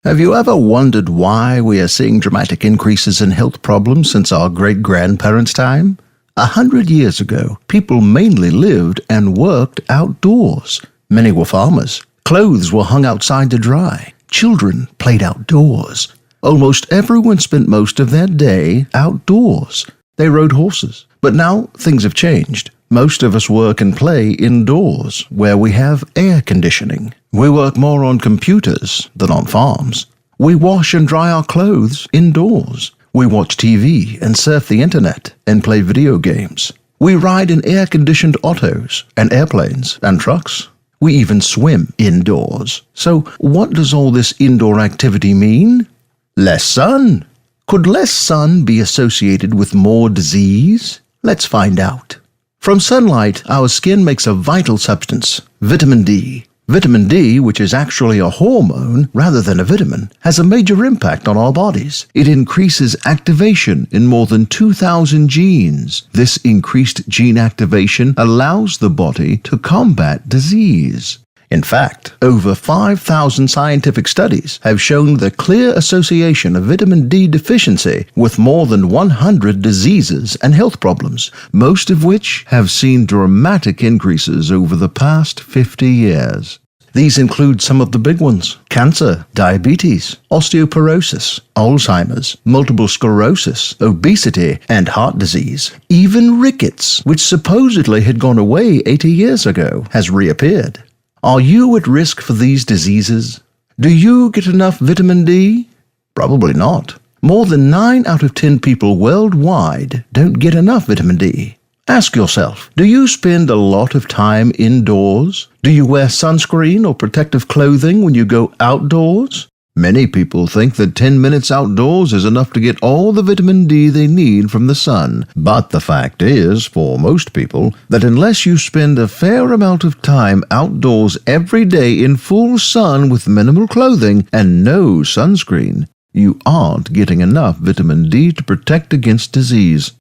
Have you ever wondered why we are seeing dramatic increases in health problems since our great-grandparents' time? 100 years ago, people mainly lived and worked outdoors. Many were farmers. Clothes were hung outside to dry. Children played outdoors. Almost everyone spent most of their day outdoors. They rode horses. But now things have changed. Most of us work and play indoors, where we have air conditioning. We work more on computers than on farms. We wash and dry our clothes indoors. We watch TV and surf the internet and play video games. We ride in air-conditioned autos and airplanes and trucks. We even swim indoors. So what does all this indoor activity mean? Less sun. Could less sun be associated with more disease? Let's find out. From sunlight, our skin makes a vital substance, vitamin D. Vitamin D, which is actually a hormone rather than a vitamin, has a major impact on our bodies. It increases activation in more than 2,000 genes. This increased gene activation allows the body to combat disease. In fact, over 5,000 scientific studies have shown the clear association of vitamin D deficiency with more than 100 diseases and health problems, most of which have seen dramatic increases over the past 50 years. These include some of the big ones: cancer, diabetes, osteoporosis, Alzheimer's, multiple sclerosis, obesity, and heart disease. Even rickets, which supposedly had gone away 80 years ago, has reappeared. Are you at risk for these diseases? Do you get enough vitamin D? Probably not. More than 9 out of 10 people worldwide don't get enough vitamin D. Ask yourself, do you spend a lot of time indoors? Do you wear sunscreen or protective clothing when you go outdoors? Many people think that 10 minutes outdoors is enough to get all the vitamin D they need from the sun. But the fact is, for most people, that unless you spend a fair amount of time outdoors every day in full sun with minimal clothing and no sunscreen, you aren't getting enough vitamin D to protect against disease.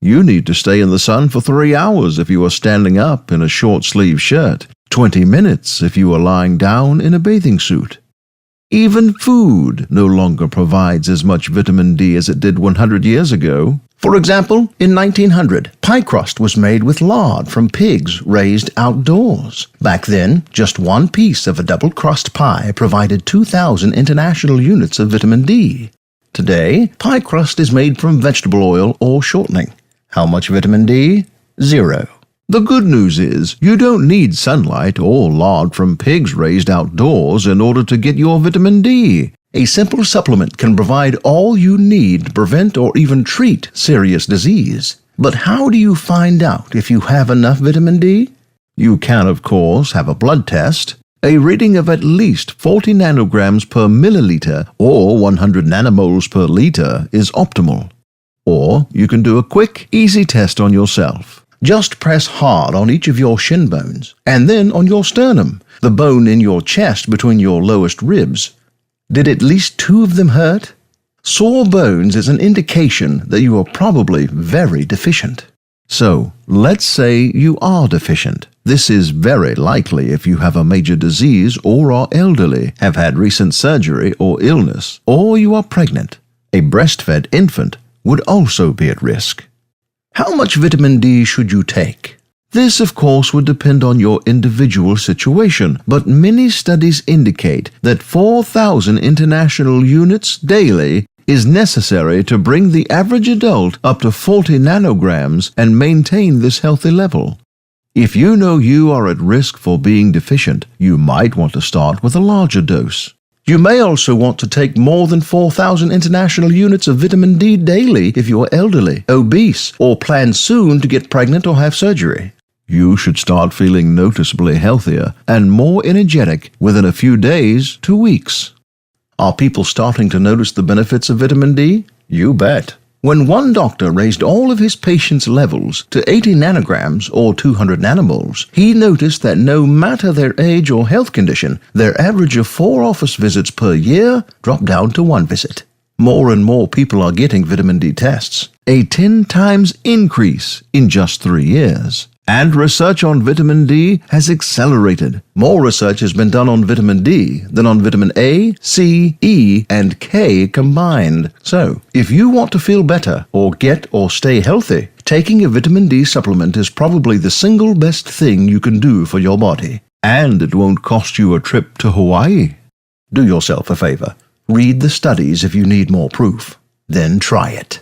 You need to stay in the sun for 3 hours if you are standing up in a short-sleeved shirt, 20 minutes if you are lying down in a bathing suit. Even food no longer provides as much vitamin D as it did 100 years ago. For example, in 1900, pie crust was made with lard from pigs raised outdoors. Back then, just one piece of a double crust pie provided 2,000 international units of vitamin D. Today, pie crust is made from vegetable oil or shortening. How much vitamin D? 0. The good news is, you don't need sunlight or lard from pigs raised outdoors in order to get your vitamin D. A simple supplement can provide all you need to prevent or even treat serious disease. But how do you find out if you have enough vitamin D? You can, of course, have a blood test. A reading of at least 40 nanograms per milliliter or 100 nanomoles per liter is optimal. Or you can do a quick, easy test on yourself. Just press hard on each of your shin bones, and then on your sternum, the bone in your chest between your lowest ribs. Did at least 2 of them hurt? Sore bones is an indication that you are probably very deficient. So, let's say you are deficient. This is very likely if you have a major disease or are elderly, have had recent surgery or illness, or you are pregnant. A breastfed infant would also be at risk. How much vitamin D should you take? This, of course, would depend on your individual situation, but many studies indicate that 4,000 international units daily is necessary to bring the average adult up to 40 nanograms and maintain this healthy level. If you know you are at risk for being deficient, you might want to start with a larger dose. You may also want to take more than 4,000 international units of vitamin D daily if you are elderly, obese, or plan soon to get pregnant or have surgery. You should start feeling noticeably healthier and more energetic within a few days to weeks. Are people starting to notice the benefits of vitamin D? You bet. When one doctor raised all of his patients' levels to 80 nanograms or 200 nanomoles, he noticed that no matter their age or health condition, their average of 4 office visits per year dropped down to 1 visit. More and more people are getting vitamin D tests, a 10 times increase in just 3 years. And research on vitamin D has accelerated. More research has been done on vitamin D than on vitamin A, C, E, and K combined. So, if you want to feel better or get or stay healthy, taking a vitamin D supplement is probably the single best thing you can do for your body. And it won't cost you a trip to Hawaii. Do yourself a favor. Read the studies if you need more proof. Then try it.